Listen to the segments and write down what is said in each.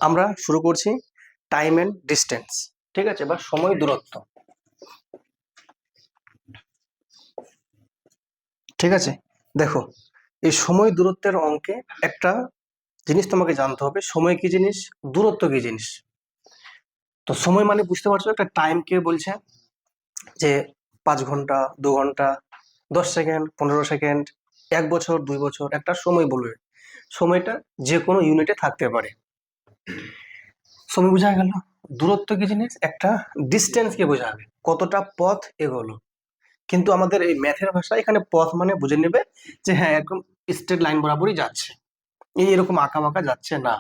আমরা শুরু করছি টাইম এন্ড ডিস্টেন্স, ঠিক আছে, বা সময় দূরত্ব। ঠিক আছে, দেখো এই সময় দূরত্বের অঙ্কে একটা জিনিস তোমাকে জানতে হবে, সময় কি জিনিস, দূরত্ব কি জিনিস। তো সময় মানে বুঝতে পারছো, একটা টাইম কে বলছে যে 5 ঘন্টা, 2 ঘন্টা, 10 সেকেন্ড, 15 সেকেন্ড, 1 বছর, 2 বছর, একটা সময় বলবে। সময়টা যে কোনো ইউনিটে থাকতে পারে। সময় বোঝা গেল। দূরত্ব কি জিনিস, একটা ডিস্টেন্স কে বোঝাবে, কতটা পথ এগোলো। কিন্তু আমাদের এই ম্যাথের ভাষা এখানে পথ মানে বুঝে নেবে যে হ্যাঁ একদম স্ট্রেট লাইন বরাবরই যাচ্ছে, এই এরকম আঁকা বাঁকা যাচ্ছে না।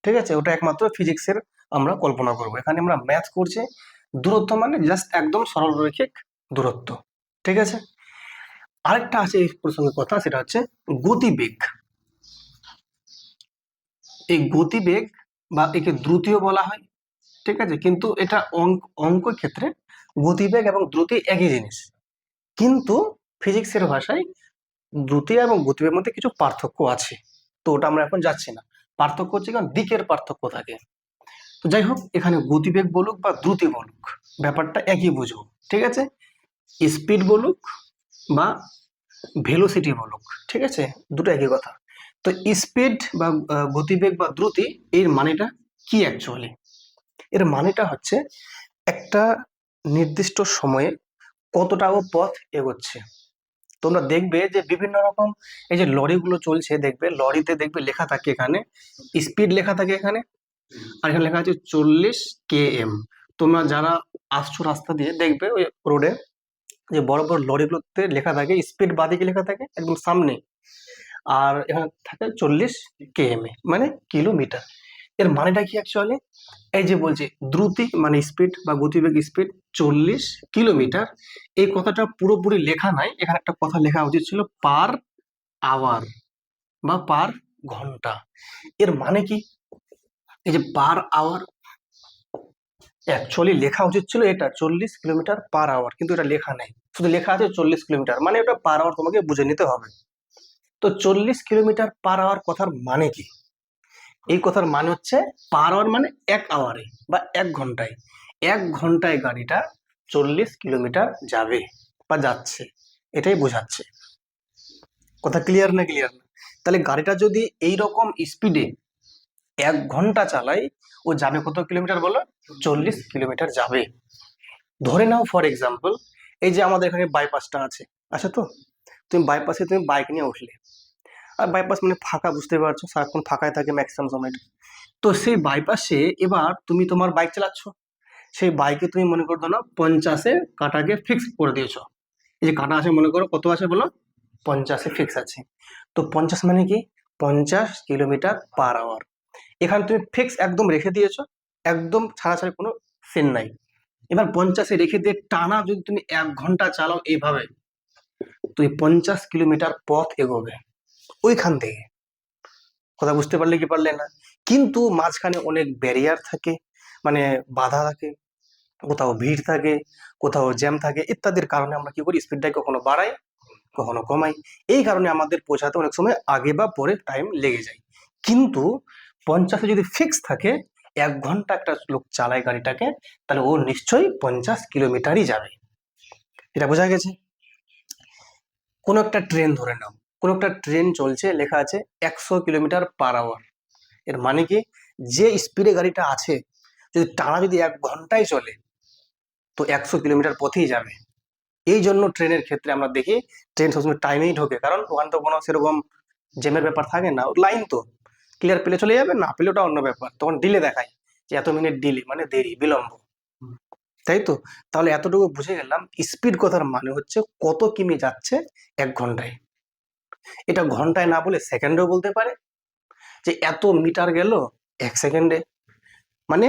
ঠিক আছে, ওটা একমাত্র ফিজিক্সের আমরা কল্পনা করব। এখানে আমরা ম্যাথ করছি, দূরত্ব মানে জাস্ট একদম সরলরৈখিক দূরত্ব। ঠিক আছে, আরেকটা আছে এই প্রসঙ্গে কথা, সেটা হচ্ছে গতিবেগ। এই গতিবেগ বা একে দ্রুতিও বলা হয়। ঠিক আছে, কিন্তু এটা অঙ্ক ক্ষেত্রে গতিবেগ এবং দ্রুতি একই জিনিস, কিন্তু ফিজিক্সের ভাষায় দ্রুতি এবং গতিবেগের মধ্যে কিছু পার্থক্য আছে। তো ওটা আমরা এখন যাচ্ছি না। পার্থক্য হচ্ছে কারণ দিকের পার্থক্য থাকে। তো যাই হোক, এখানে গতিবেগ বলুক বা দ্রুতি বলুক, ব্যাপারটা একই বুঝো। ঠিক আছে, স্পিড বলুক বা ভেলোসিটি বলুক, ঠিক আছে, দুটো একই কথা। তো স্পিড বা গতিবেগ বা দ্রুতি, এর মানেটা কি অ্যাকচুয়ালি? এর মানেটা হচ্ছে একটা নির্দিষ্ট সময়ে কতটা ও পথ এগোচ্ছে। তোমরা দেখবে যে বিভিন্ন রকম এই যে লরিগুলো চলছে, দেখবে লরিতে দেখবে লেখা থাকে এখানে স্পিড লেখা থাকে এখানে, আর এখানে লেখা আছে 40 km। তোমরা যারা আসছো রাস্তা দিয়ে দেখবে ওই রোডে যে বড় বড় লরিগুলোতে লেখা থাকে স্পিড বাদিকে লেখা থাকে একদম সামনে, আর এখানে থাকে 40 km মানে কিলোমিটার। এর মানেটা কি অ্যাকচুয়ালি? এই যে বলছি দ্রুতি মানে স্পিড বা গতিবেগ স্পিড 40 কিলোমিটার, এই কথাটা পুরোপুরি লেখা নাই, এখানে একটা কথা লেখা উচিত ছিল পার আওয়ার বা পার ঘন্টা। এর মানে কি? এই যে পার আওয়ার, অ্যাকচুয়ালি লেখা উচিত ছিল এটা 40 কিলোমিটার পার আওয়ার, কিন্তু এটা লেখা নেই, শুধু লেখা আছে 40 কিলোমিটার, মানে ওটা পার আওয়ার তোমাকে বুঝে নিতে হবে। তো 40 কিলোমিটার পার আওয়ার কথার মানে কি? এই কথার মানে হচ্ছে পার আওয়ার মানে 1 আওয়ারে বা 1 ঘন্টায়, 1 ঘন্টায় গাড়িটা 40 কিলোমিটার যাবে বা যাচ্ছে, এটাই বোঝাচ্ছে। কথা ক্লিয়ার না? ক্লিয়ার না? তাহলে গাড়িটা যদি এই রকম স্পিডে 1 ঘন্টা চালাই, ও যাবে কত কিলোমিটার বলো? 40 কিলোমিটার যাবে। ধরে নাও ফর এক্সাম্পল, এই যে আমাদের এখানে বাইপাসটা আছে, আচ্ছা, তো তুমি বাইপাসে তুমি বাইক নিয়ে উঠলে, আর বাইপাস মানে ফাঁকা, বুঝতে পারছো, সারাক্ষণ ফাঁকায় থাকে ম্যাক্সিমাম সময়। তো সেই বাইপাসে এবার তুমি তোমার বাইক চালাচ্ছ, সেই বাইকে তুমি মনে করো না 50-এ কাঁটাকে ফিক্স করে দিয়েছো। এই যে কাঁটা আছে মনে করো কত আছে বলো? 50-এ ফিক্স আছে। তো 50 মানে কি? 50 কিলোমিটার পার আওয়ার। এখানে তুমি ফিক্স একদম রেখে দিয়েছো, একদম ছাড়াছাড়ি কোনো সিন নাই। এবার 50-এ রেখে দিয়ে টানা যদি তুমি 1 ঘন্টা চালাও এইভাবে, তুমি 50 কিলোমিটার পথ এগোবে ওইখান থেকে। কথা বুঝতে পারলে কি পারলে না? কিন্তু মাঝখানে অনেক ব্যারিয়ার থাকে, মানে বাধা থাকে, কোথাও ভিড় থাকে, কোথাও জ্যাম থাকে, ইত্যাদির কারণে আমরা কি করি, স্পিডটাকে কখনো বাড়াই কখনো কমাই। এই কারণে আমাদের পৌঁছাতে অনেক সময় আগে বা পরে টাইম লেগে যায়। কিন্তু 50-এ যদি ফিক্স থাকে, 1 ঘন্টা একটা লোক চালায় গাড়িটাকে, তাহলে ও নিশ্চয়ই 50 কিলোমিটারই যাবে। এটা বোঝা গেছে? কোনো একটা ট্রেন ধরে নাও, কোনো একটা ট্রেন চলছে, লেখা আছে 100 কিলোমিটার পার আওয়ার। এর মানে কি? যে স্পিডে গাড়িটা আছে, যদি টানা যদি 1 ঘন্টায় চলে, তো 100 কিলোমিটার পথেই যাবে। এই জন্য ট্রেনের ক্ষেত্রে আমরা দেখি ট্রেন সবসময় টাইমেই ঢোকে, কারণ ওখানে তো কোনো সেরকম জ্যামের ব্যাপার থাকে না, লাইন তো ক্লিয়ার পেলে চলে যাবে, না পেলে ওটা অন্য ব্যাপার, তখন ডিলে দেখায় যে এত মিনিট ডিলে মানে দেরি, বিলম্ব। তাই তো? তাহলে এতটুকু বুঝে গেলাম স্পিড কথার মানে হচ্ছে কত কিমি যাচ্ছে 1 ঘন্টায়। এটা ঘন্টায় না বলে সেকেন্ডেও বলতে পারে, যে এত মিটার গেল 1 সেকেন্ডে। মানে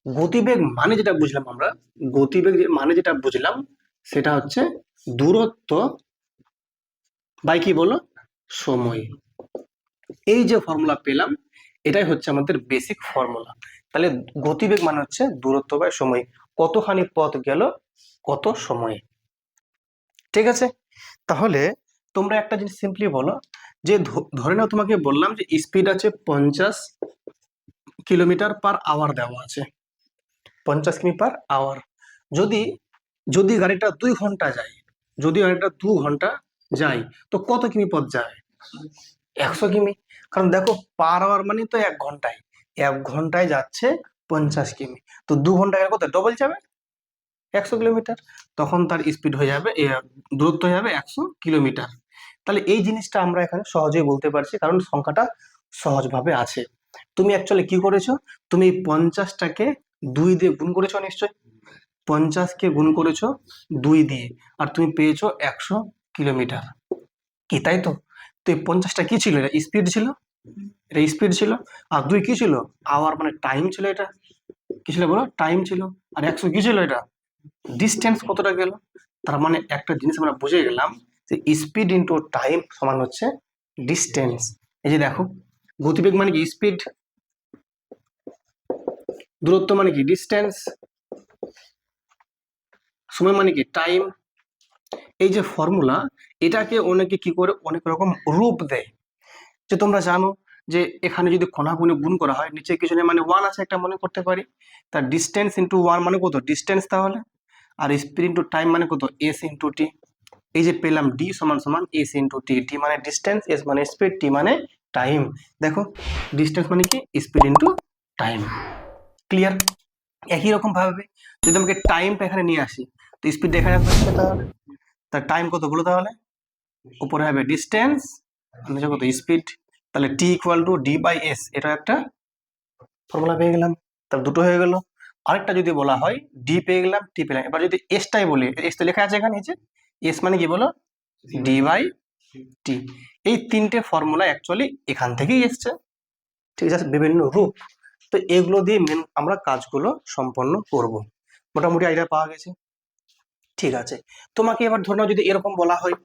গতিবেগ মানে যেটা বুঝলাম আমরা, গতিবেগ মানে যেটা বুঝলাম সেটা হচ্ছে দূরত্ব বাই কি বলো, সময়। এই যে ফর্মুলা পেলাম, এটাই হচ্ছে আমাদের বেসিক ফর্মুলা। তাহলে গতিবেগ মানে হচ্ছে দূরত্ব বাই সময়, কতখানি পথ গেল কত সময়ে। ঠিক আছে, তাহলে তোমরা একটা জিনিস সিম্পলি বলো, যে ধরে নাও তোমাকে বললাম যে স্পিড আছে 50 কিলোমিটার পার আওয়ার দেওয়া আছে, 50 কিমি পার আওয়ার। যদি যদি গাড়িটা 2 ঘন্টা যায়, যদি গাড়িটা 2 ঘন্টা যায়, তো কত কিমি পথ যায়? 100 কিমি। কারণ দেখো পার আওয়ার মানে তো 1 ঘন্টায়, 1 ঘন্টায় যাচ্ছে 50 কিমি, তো 2 ঘন্টায় কত ডবল যাবে, 100 কিলোমিটার। তখন তার স্পিড হয়ে যাবে, দূরত্ব হয়ে যাবে 100 কিলোমিটার। তাহলে এই জিনিসটা আমরা এখানে সহজেই বলতে পারছি, কারণ সংখ্যাটা সহজভাবে আছে। তুমি অ্যাকচুয়ালি কি করেছো, তুমি 50টাকে 2 দিয়ে গুণ করেছো নিশ্চয়, 50কে গুণ করেছো 2 দিয়ে, আর তুমি পেয়েছো 100 কিলোমিটার, কি তাই তো? তো এই 50টা কি ছিল, এটা স্পিড ছিল, এটা স্পিড ছিল। আর 2 কি ছিল, আওয়ার মানে টাইম ছিল, এটা কি ছিল বলো, টাইম ছিল। আর 100 কি ছিল, এটা ডিস্টেন্স কতটা গেল। তার মানে একটা জিনিস আমরা বুঝে গেলাম যে স্পিড ইনটু টাইম সমান হচ্ছে ডিস্টেন্স। এই যে দেখো, গতিবেগ মানে কি স্পিড, দূরত্ব মানে কি ডিস্টেন্স, সময় মানে কি টাইম। এই যে ফর্মুলা, এটাকে অনেকে কি করে অনেক রকম রূপ দেয়। যে তোমরা জানো যে এখানে যদি কণাগুলো গুণ করা হয়, নিচে কিছু নেই মানে 1 আছে একটা মনে করতে পারি, তার ডিস্টেন্স ইনটু 1 মানে কত ডিস্টেন্স, তাহলে আর স্পিড ইনটু টাইম মানে কত এস ইনটু টি। এই যে পেলাম ডি সমান সমান এস ইনটু টি, ডি মানে ডিস্টেন্স, এস মানে স্পিড, টি মানে টাইম। দেখো ডিস্টেন্স মানে কি স্পিড ইনটু টাইম, ক্লিয়ার। একই রকম ভাবে যদি আমাকে টাইমটা এখানে নিয়ে আসি, তো স্পিড এখানে আসবে, তাহলে তার টাইম কত বলো, তাহলে উপরে হবে ডিস্টেন্স আর নিচে কত স্পিড, তাহলে T equal to D by S, এটা একটা ফর্মুলা পেয়ে গেলাম। তাহলে দুটো হয়ে গেল। আরেকটা যদি বলা হয় ডি পেয়ে গেলাম, টি পেলাম, এবার যদি এসটাই বলি, এস তো লেখা আছে এখানে নিচে, এস মানে কি বলো ডি বাই টি। এই 3টে ফর্মুলা অ্যাকচুয়ালি এখান থেকেই এসছে, ঠিক আছে, বিভিন্ন রূপ। তো এগুলো দিয়ে মেন আমরা কাজগুলো সম্পন্ন করব। মোটামুটি আইডিয়া পাওয়া গেছে, ঠিক আছে। তোমাকে এবার ধরে নাও যদি এরকম বলা হয়,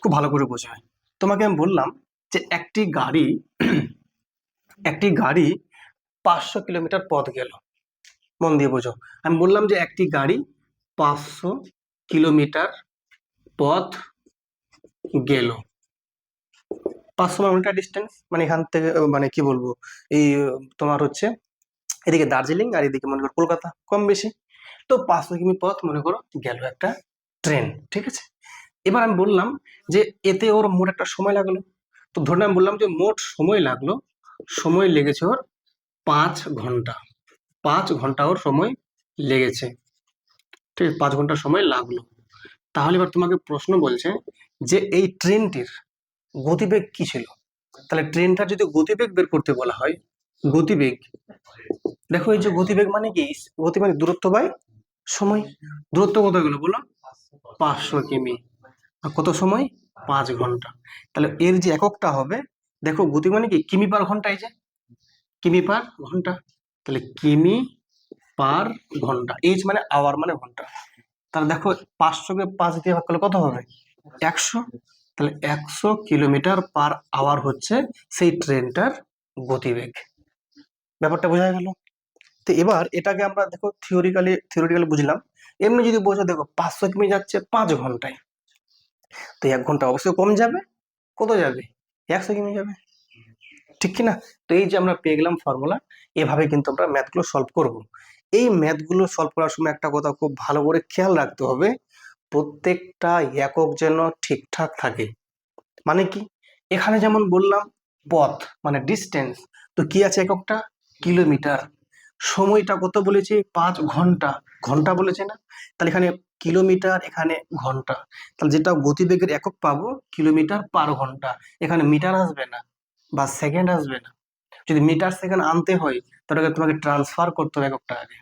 খুব ভালো করে বোঝা হয়। তোমাকে আমি বললাম যে একটি গাড়ি 500 কিলোমিটার পথ গেল, মন দিয়ে বোঝো। আমি বললাম যে একটি গাড়ি 500 কিলোমিটার পথ গেল, 500 মিটার ডিস্টেন্স, মানে এখান থেকে মানে কি বলবো, এই তোমার হচ্ছে এদিকে দার্জিলিং আর এদিকে মনে করো কলকাতা, কম বেশি। তো 500 কিমি পথ মনে করো গেল একটা ট্রেন, ঠিক আছে। এবার আমি বললাম যে এতে ওর মোট একটা সময় লাগলো, তো ধরুন আমি বললাম যে মোট সময় লাগলো, সময় লেগেছে ওর 5 ঘন্টা, 5 ঘন্টা ওর সময় লেগেছে, ঠিক আছে, 5 ঘন্টা সময় লাগলো। তাহলে এবার তোমাকে প্রশ্ন বলছে যে এই ট্রেনটির গতিবেগ কি ছিল। তাহলে ট্রেনটার যদি গতিবেগ বের করতে বলা হয়, গতিবেগ, দেখো এই যে গতিবেগ মানে কি, গতি মানে দূরত্ব বাই সময়। দূরত্ব কত গেল বলো, 500 কিমি, আর কত সময় 5 ঘন্টা। তাহলে এর যে এককটা হবে, দেখো গতি মানে কি কিমি পার ঘন্টা, এই যে কিমি পার ঘন্টা, তাহলে কিমি পার ঘন্টা, এইচ মানে আওয়ার মানে ঘন্টা। তাহলে দেখো 500কে 5 দিয়ে ভাগ করলে কত হবে 100, তাহলে 100 কিলোমিটার পার আওয়ার হচ্ছে সেই ট্রেনটার গতিবেগ। ব্যাপারটা বোঝা গেল। তো এবার এটাকে আমরা দেখো থিওরিটিক্যালি বুঝলাম। এমনি যদি বোঝো, দেখো 500 কিমি যাচ্ছে 5 ঘন্টায়, তো 1 ঘন্টা অবশ্যই কম যাবে, কত যাবে 100 কিমি যাবে, ঠিক কি না? তো এই যে আমরা পেয়ে গেলাম ফর্মুলা, এভাবে কিন্তু আমরা ম্যাথগুলো সলভ করব। এই ম্যাথগুলো সলভ করার সময় একটা কথা খুব ভালো করে খেয়াল রাখতে হবে, প্রত্যেকটা একক যেন ঠিকঠাক থাকে। মানে কি, এখানে যেমন বললাম পথ মানে ডিস্টেন্স, তো কি আছে এককটা কিলোমিটার, সময়টা কত বলেছে 5 ঘন্টা, ঘন্টা বলেছে না, তাহলে এখানে কিলোমিটার, এখানে ঘন্টা, তাহলে যেটা গতিবেগের একক পাবো কিলোমিটার পার ঘন্টা, এখানে মিটার আসবে না বা সেকেন্ড আসবে না। যদি মিটার সেকেন্ড আনতে হয় তাহলে তোমাকে ট্রান্সফার করতে হবে এককটা আগে,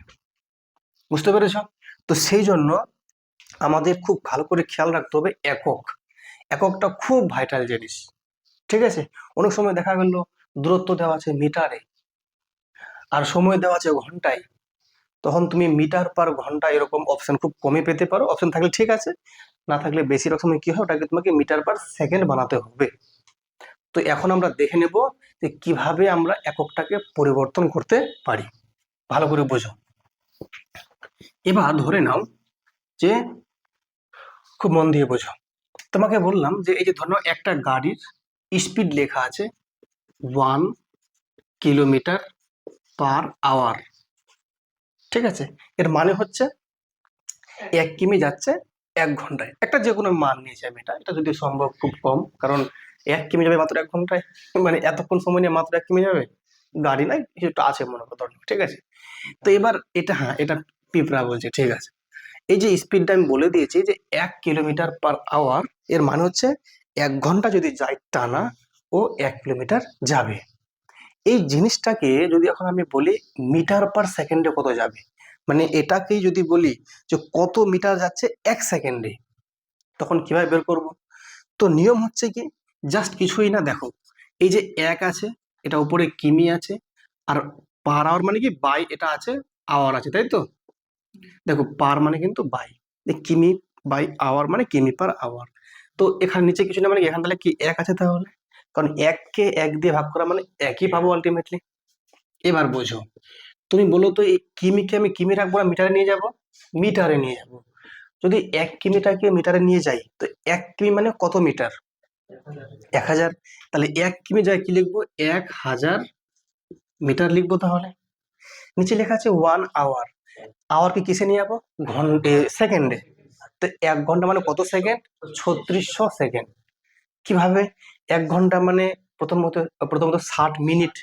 বুঝতে পেরেছ? তো সেই জন্য আমাদের খুব ভালো করে খেয়াল রাখতে হবে একক, এককটা খুব ভাইটাল জিনিস, ঠিক আছে। অনেক সময় দেখা গেল দূরত্ব দেওয়া আছে মিটারে আর সময় দেওয়া আছে ঘন্টায়, তখন তুমি মিটার পার ঘন্টা এরকম অপশন খুব কমই পেতে পারো, অপশন থাকলে ঠিক আছে, না থাকলে বেশিরভাগ সময় কি হয় ওটাকে তোমাকে মিটার পার সেকেন্ড বানাতে হবে। তো এখন আমরা দেখে নেব যে কিভাবে আমরা এককটাকে পরিবর্তন করতে পারি, ভালো করে বোঝো। এবার ধরে নাও যে, খুব মন দিয়ে বোঝো, তোমাকে বললাম যে এই যে ধরো একটা গাড়ির স্পিড লেখা আছে 1 কিলোমিটার পার আওয়ার। ঠিক আছে, এর মানে হচ্ছে 1 কিমি যাচ্ছে 1 ঘন্টায়। একটা যে কোনো মান নিয়েছি আমি, এটা যদি সম্ভব খুব কম, কারণ 1 কিমি যাবে মাত্র 1 ঘন্টায়, মানে এতক্ষণ সময় নিয়ে মাত্র 1 কিমি যাবে, গাড়ি নাই কিছুটা আছে মনে করো, ঠিক আছে। তো এবার এটা, হ্যাঁ এটা পিঁপড়া বলছে, ঠিক আছে। এই যে স্পিডটা আমি বলে দিয়েছি যে 1 কিলোমিটার পার আওয়ার, এর মানে হচ্ছে 1 ঘন্টা যদি যায় টানা, ও 1 কিলোমিটার যাবে। এই জিনিসটাকে যদি এখন আমি বলি মিটার পার সেকেন্ডে কত যাবে, মানে এটাকেই যদি বলি যে কত মিটার যাচ্ছে 1 সেকেন্ডে, তখন কিভাবে বের করব? তো নিয়ম হচ্ছে কি, জাস্ট কিছুই না, দেখো এই যে 1 আছে, এটা উপরে কিমি আছে, আর পার আওয়ার মানে কি বাই, এটা আছে আওয়ার আছে, তাই তো। দেখো পার মানে কিন্তু বাই, কিমি বাই আওয়ার মানে কিমি পার আওয়ার। তো এখানে নিচে কিছু না, মানে এখানে তাহলে কি 1 আছে তাহলে, কারণ 1 কে 1 দিয়ে ভাগ করা মানে একই পাবো আলটিমেটলি। এবার বোঝো, তুমি বলো তো এই কিমিকে আমি কিমি রাখবো না মিটারে নিয়ে যাব? মিটারে নিয়ে যাব। যদি 1 কিমিটাকে মিটারে নিয়ে যাই, তো 1 কিমি মানে কত মিটার? 1000। তাহলে 1 কিমি যায় কি লিখবো? 1000 মিটার লিখবো। তাহলে নিচে লেখা আছে 1 আওয়ার, আওয়ার কি কিসে নিয়ে যাবো? ঘন্টে, সেকেন্ডে। তো 1 ঘন্টা মানে কত সেকেন্ড? 3600 সেকেন্ড। কিভাবে? 1 ঘন্টা মানে প্রথমত প্রথমত 60 মিনিট,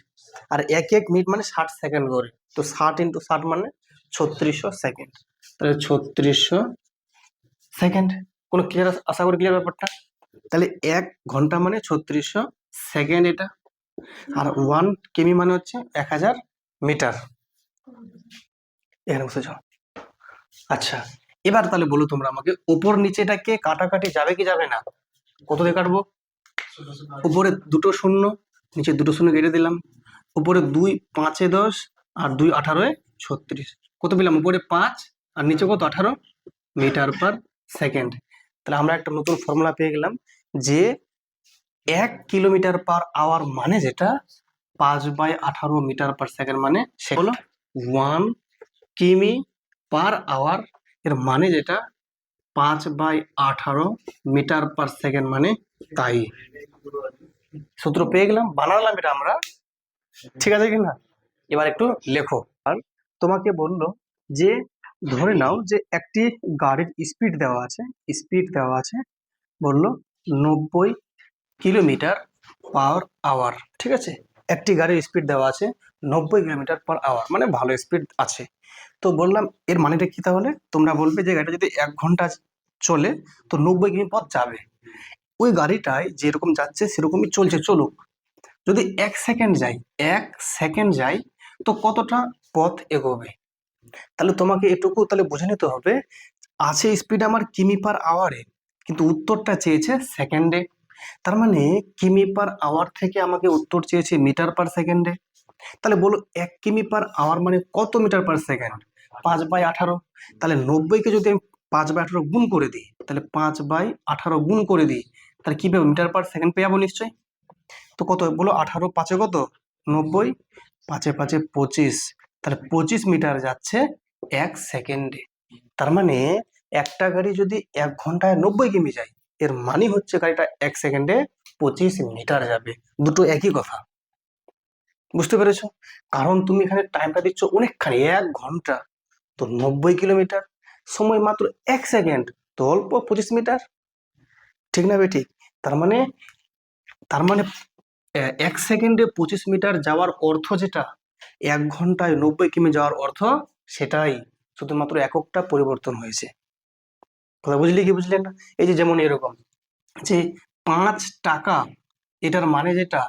আর এক এক মিনিট মানে 60 সেকেন্ড করে। তো 60 ইন্টু 60 মানে 3600 সেকেন্ড। তাহলে 3600 সেকেন্ড। কোনো ক্লিয়ার? আশা করি ক্লিয়ার ব্যাপারটা। তাহলে 1 ঘন্টা মানে 3600 সেকেন্ড এটা, আর 1 কিমি মানে হচ্ছে 1000 মিটার। এখানে বুঝেছ? আচ্ছা, এবার তাহলে বলো তোমরা আমাকে, উপর নিচেটাকে কাটাকাটি যাবে কি যাবে না? কত দিয়ে কাটবো? উপরে দুটো শূন্য, নিচে দুটো শূন্য কেটে দিলাম। উপরে 2 5 এ 10, আর 2 18 এ 36। কত পেলাম? উপরে 5 আর নিচে কত? 18 মিটার পার সেকেন্ড। তাহলে আমরা একটা নতুন ফর্মুলা পেয়ে গেলাম যে 1 কিলোমিটার পার আওয়ার মানে যেটা 5/18 মিটার পার সেকেন্ড, মানে সে হলো 1 কিমি পার আওয়ার। এর মানে যেটা 5/18 মিটার পার সেকেন্ড, মানে তাই। সূত্র পেয়ে গেলাম, বানালাম এটা আমরা, ঠিক আছে কিনা? এবার একটু লেখো। আর তোমাকে বললো যে ধরে নাও যে একটি গাড়ির স্পিড দেওয়া আছে, স্পিড দেওয়া আছে বললো 90 কিলোমিটার পার আওয়ার, ঠিক আছে। একটি গাড়ির স্পিড দেওয়া আছে 90 কিলোমিটার পার আওয়ার, মানে ভালো স্পিড আছে। তো বললাম এর মানেটা কি? তাহলে তোমরা বলবে যে গাড়িটা যদি 1 ঘন্টা চলে, তো 90 কিমি পথ যাবে। ওই গাড়িটায় যেরকম যাচ্ছে সেরকমই চলছে, চলুক। যদি 1 সেকেন্ড যাই, 1 সেকেন্ড যাই, তো কতটা পথ এগোবে? তাহলে তোমাকে এটুকু তাহলে বুঝে নিতে হবে, আছে স্পিড আমার কিমি পার আওয়ারে, কিন্তু উত্তরটা চেয়েছে সেকেন্ডে। তার মানে কিমি পার আওয়ার থেকে আমাকে উত্তর চেয়েছে মিটার পার সেকেন্ডে। তাহলে বলো 1 কিমি পার আওয়ার মানে কত মিটার পার সেকেন্ড? 5/18। তাহলে 90 কে যদি আমি 5/18 গুণ করে দিই, তাহলে 5/18 গুণ করে দিই, তাহলে কি পাবো? মিটার পার সেকেন্ড পেয়ে যাবো নিশ্চয়ই। তো কত বলো? 18 5 কত? 90, 5 5 25। তাহলে 25 মিটার যাচ্ছে 1 সেকেন্ডে। তার মানে একটা গাড়ি যদি 1 ঘন্টায় 90 কিমি যায়, এর মানে হচ্ছে গাড়িটা 1 সেকেন্ডে 25 মিটার যাবে। দুটো একই কথা, বুঝতে পেরেছো? কারণ তুমি এখানে টাইমটা দিচ্ছ অনেকখানি, 1 ঘন্টা, তো 90 কিলোমিটার, সময় মাত্র 1 সেকেন্ড, তো অল্প 25 মিটার, ঠিক না বেঠিক? তার মানে তার মানে 1 সেকেন্ডে 25 মিটার যাওয়ার অর্থ যেটা, 1 ঘন্টায় 90 কিমি যাওয়ার অর্থ সেটাই, শুধুমাত্র এককটা পরিবর্তন হয়েছে। কথা বুঝলি কি বুঝলেন না? এই যে যেমন এরকম যে 5 টাকা, এটার মানে যেটা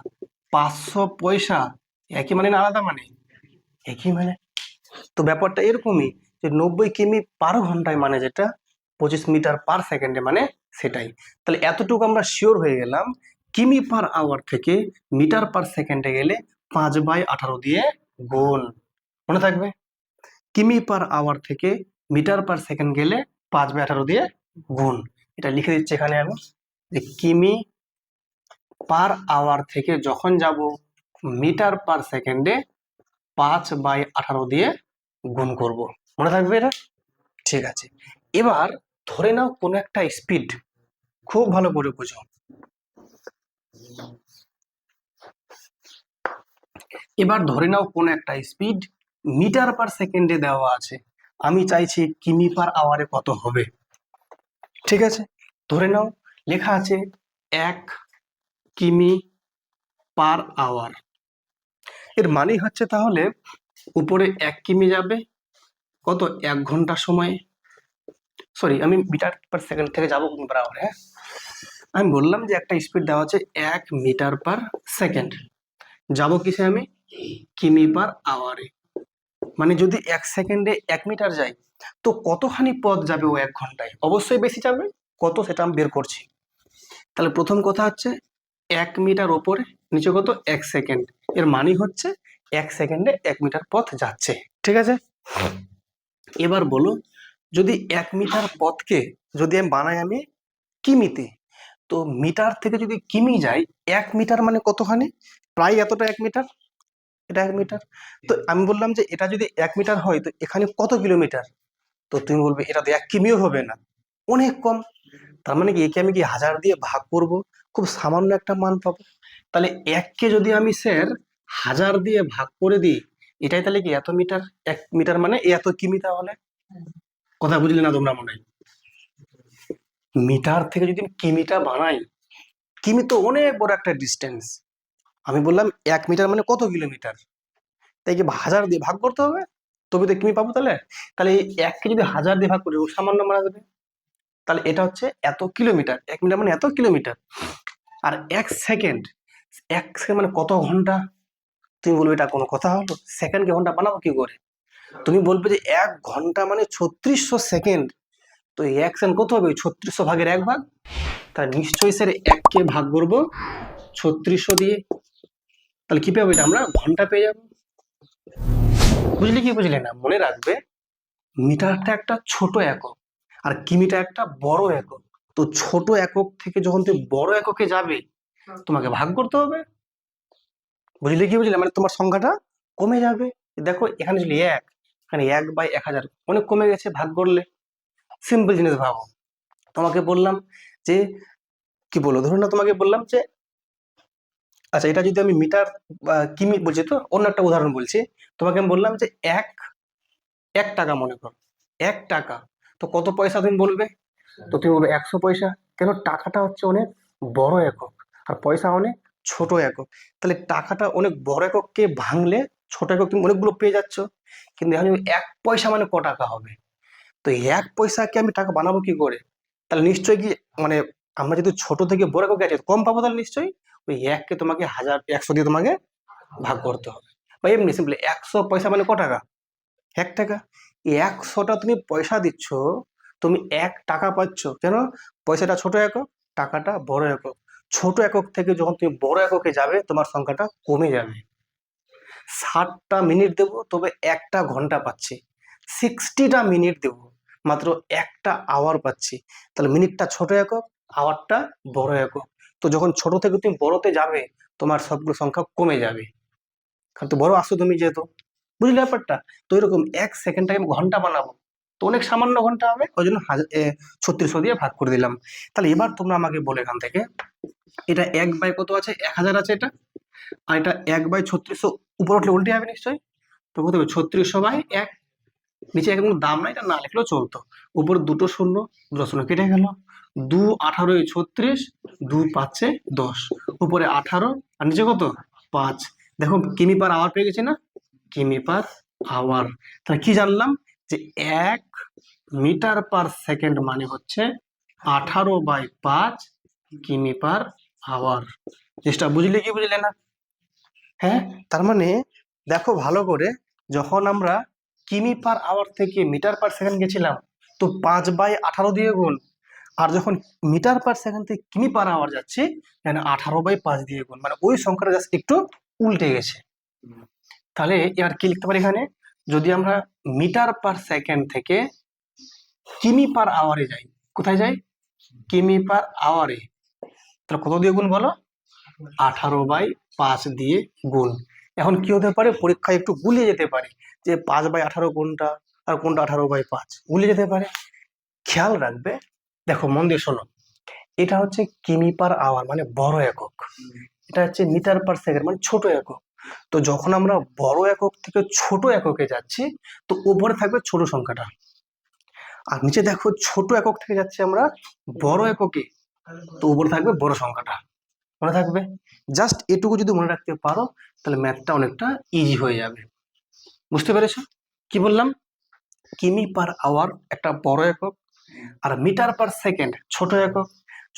500 পয়সা, একই মানে না আলাদা মানে? একই মানে। তো ব্যাপারটা এরকমই, যে 90 কিমি পার ঘন্টায় মানে যেটা, 25 মিটার পার সেকেন্ডে মানে সেটাই। তাহলে এতটুকু আমরা শিওর হয়ে গেলাম, কিমি পার আওয়ার থেকে মিটার পার সেকেন্ডে গেলে 5/18 দিয়ে গুণ। মনে থাকবে, কিমি পার আওয়ার থেকে মিটার পার সেকেন্ড গেলে 5/18 দিয়ে গুণ। এটা লিখে দিচ্ছি এখানে আমি, যে কিমি পার আওয়ার থেকে যখন যাব মিটার পার সেকেন্ডে 5/18 দিয়ে গুণ করব। মনে থাকবে এটা? ঠিক আছে। এবার ধরে নাও কোনো একটা স্পিড, খুব ভালো করে বুঝো, এবার ধরে নাও কোনো একটা স্পিড মিটার পার সেকেন্ডে দেওয়া আছে, আমি চাইছি কিমি পার আওয়ারে কত হবে। ঠিক আছে, ধরে নাও লেখা আছে 1 কিমি পার আওয়ার। এর মানে হচ্ছে তাহলে উপরে 1 কিমি যাবে কত, 1 ঘন্টা সময়। সরি, আমি মিটার পার সেকেন্ড থেকে যাবো কিমি পার আওয়ার। হ্যাঁ, আমি বললাম যে একটা স্পিড দেওয়া আছে 1 মিটার পার সেকেন্ড, যাবো কিসে আমি, কিমি পার আওয়ারে। মানে যদি 1 সেকেন্ডে 1 মিটার যায়, তো কতখানি পথ যাবে ও 1 ঘন্টায়? অবশ্যই বেশি যাবে। কত সেটা আমি বের করছি। তাহলে প্রথম কথা হচ্ছে 1 মিটার ওপরে, নিচে কত, 1 সেকেন্ড। এর মানে হচ্ছে 1 সেকেন্ডে 1 মিটার পথ যাচ্ছে। ঠিক আছে, এবার বলো যদি 1 মিটার পথকে যদি আমি বানাই আমি কিমিতে, তো মিটার থেকে যদি কিমি যায়, 1 মিটার মানে কতখানি, প্রায় এতটা 1 মিটার, এটা 1 মিটার। তো আমি বললাম যে এটা যদি 1 মিটার হয় তো এখানে কত কিলোমিটার? তো তুমি বলবে এটা তো 1 কিমিও হবে না, অনেক কম। তার মানে কি একে আমি কি 1000 দিয়ে ভাগ করব, খুব সামান্য একটা মান পাবো। তাহলে 1কে যদি আমি স্যার 1000 দিয়ে ভাগ করে দিই, এটাই তাহলে কি এত মিটার। 1 মিটার মানে এত কিমি। তাহলে কথা বুঝলে না তোমরা মনে হয়? মিটার থেকে যদি আমি কিমিটা বানাই, কিমি তো অনেক বড় একটা ডিস্টেন্স। আমি বললাম 1 মিটার মানে কত কিলোমিটার, তাই কি 1000 দিয়ে ভাগ করতে হবে, তবে তো কিমি পাবো। তাহলে তাহলে এই 1কে যদি 1000 দিয়ে ভাগ করি ও সামান্য মারা যাবে। তাহলে এটা হচ্ছে এত কিলোমিটার, 1 মিটার মানে এত কিলোমিটার। আর 1 সেকেন্ড, 1 সেকেন্ড মানে কত ঘন্টা? তুমি বলবে এটা কোনো কথা হলো, সেকেন্ডকে ঘন্টা বানাবো কি করে? তুমি বলবে যে 1 ঘন্টা মানে 3600 সেকেন্ড। তো এই 1 সেকেন্ড কত হবে, 3600 ভাগের 1 ভাগ। তাহলে নিশ্চয়ই স্যার 1কে ভাগ করবো 3600 দিয়ে। তাহলে কি পাবো, এটা আমরা ঘন্টা পেয়ে যাবো। বুঝলি কি বুঝলে না? মনে রাখবে মিটারটা একটা ছোট একক আর কিমিটা একটা বড় একক। তো ছোট একক থেকে যখন তুমি বড় এককে যাবে, তোমাকে ভাগ করতে হবে। বুঝলে কি বুঝলে, মানে তোমার সংখ্যাটা কমে যাবে। দেখো এখানে ছিল 1, এখানে 1/1000 অনেক কমে গেছে ভাগ করলে। সিম্পল জিনিস ভাবো। তোমাকে বললাম যে কি বলো, ধরুন না তোমাকে বললাম যে আচ্ছা এটা যদি আমি মিটার বা কিমি বলছি, তো অন্য একটা উদাহরণ বলছি। তোমাকে আমি বললাম যে এক এক টাকা মনে করো, 1 টাকা। তো কত পয়সা তুমি বলবে? তো তুমি বলবে 100 পয়সা। কেন, টাকাটা হচ্ছে অনেক বড় একক আর পয়সা অনেক ছোট একক। তাহলে টাকাটা অনেক বড় একককে ভাঙলে ছোট একক তুমি অনেকগুলো পেয়ে যাচ্ছ। কিন্তু এখন 1 পয়সা মানে ক টাকা হবে? তো এই 1 পয়সাকে আমি টাকা বানাবো কি করে? তাহলে নিশ্চয়ই কি মানে আমরা যদি ছোট থেকে বড় একক গেছি কম পাবো, তাহলে নিশ্চয়ই ওই 1কে তোমাকে 1000 100 দিয়ে তোমাকে ভাগ করতে হবে। বা এমনি সিম্পলি 100 পয়সা মানে ক টাকা? 1 টাকা। এই 100টা তুমি পয়সা দিচ্ছ, তুমি 1 টাকা পাচ্ছ। কেন? পয়সাটা ছোট একক, টাকাটা বড় একক। ছোট একক থেকে যখন তুমি বড় এককে যাবে তোমার সংখ্যাটা কমে যাবে। 60টা মিনিট দেবো তবে 1টা ঘন্টা পাচ্ছি, 60টা মিনিট দেবো মাত্র 1টা আওয়ার পাচ্ছি। তাহলে মিনিটটা ছোট একক, আওয়ারটা বড় একক। তো যখন ছোট থেকে তুমি বড়তে যাবে তোমার সবগুলো সংখ্যা কমে যাবে, কারণ তো বড় আসো তুমি যেহেতু। বুঝলে ব্যাপারটা? তো এরকম 1 সেকেন্ডটাকে আমি ঘন্টা বানাবো, তো অনেক সামান্য ঘন্টা হবে, ওই জন্য 3600 দিয়ে ভাগ করে দিলাম। তাহলে এবার তোমরা আমাকে বলে এখান থেকে এটা 1 বাই কত আছে, 1000 আছে এটা, আর এটা 1/3600 উপর উঠলে উল্টে যাবে নিশ্চয়ই। তো কত হবে, 3600/1। নিচে কোনো দাম নাই, এটা না লিখলেও চলতো। উপরে দুটো শূন্য, দুটো শূন্য কেটে গেল। 2 18 36, 2 5 10, উপরে 18 আর নিচে কত, 5। দেখো কিমি পার আওয়ার পেয়ে গেছি না, কিমি পার আওয়ার। তাহলে কি জানলাম যে 1 মিটার পার সেকেন্ড মানে হচ্ছে 18/5 কিমি পার আওয়ার। জিনিসটা বুঝলে কি বুঝলে না? হ্যাঁ, তার মানে দেখো ভালো করে, যখন আমরা কিমি পার আওয়ার থেকে মিটার পার সেকেন্ড গেছিলাম তো 5/18 দিয়ে গুণ, আর যখন মিটার পার সেকেন্ড থেকে কিমি পার আওয়ার যাচ্ছে এখানে 18/5 দিয়ে গুণ, মানে ওই সংখ্যাটা জাস্ট একটু উল্টে গেছে। তাহলে এবার কি লিখতে পারি এখানে, যদি আমরা মিটার পার সেকেন্ড থেকে কিমি পার আওয়ারে যাই, কোথায় যাই, কিমি পার আওয়ারে, তাহলে কত দিয়ে গুণ বলো, 18/5 দিয়ে গুণ। এখন কি হতে পারে, পরীক্ষায় একটু গুলিয়ে যেতে পারে যে 5/18 কোনটা আর কোনটা 18/5, গুলিয়ে যেতে পারে। খেয়াল রাখবে, দেখো মন দিয়ে শোনো, এটা হচ্ছে কিমি পার আওয়ার মানে বড় একক, এটা হচ্ছে মিটার পার সেকেন্ড মানে ছোট একক। তো যখন আমরা বড় একক থেকে ছোট এককে যাচ্ছি, তো উপরে থাকবে ছোট সংখ্যাটা, আর নিচে দেখো ছোট একক থেকে যাচ্ছি আমরা বড় এককে, তো উপরে থাকবে বড় সংখ্যাটা। মনে থাকবে? জাস্ট এটুকু যদি মনে রাখতে পারো, তাহলে ম্যাথটা অনেকটা ইজি হয়ে যাবে। বুঝতে পেরেছো কি বললাম? কিমি পার আওয়ার একটা বড় একক, আর মিটার পার সেকেন্ড ছোট একক।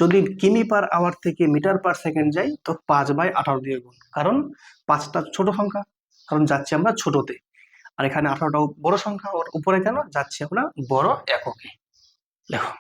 যদি কিমি পার আওয়ার থেকে মিটার পার সেকেন্ড যাই, তো 5/18 দিয়ে গুণ, কারণ 5টা ছোট সংখ্যা, কারণ যাচ্ছি আমরা ছোটতে। আর এখানে 18টাও বড় সংখ্যা, ওর উপরে কেন যাচ্ছি আমরা বড় এককে। দেখো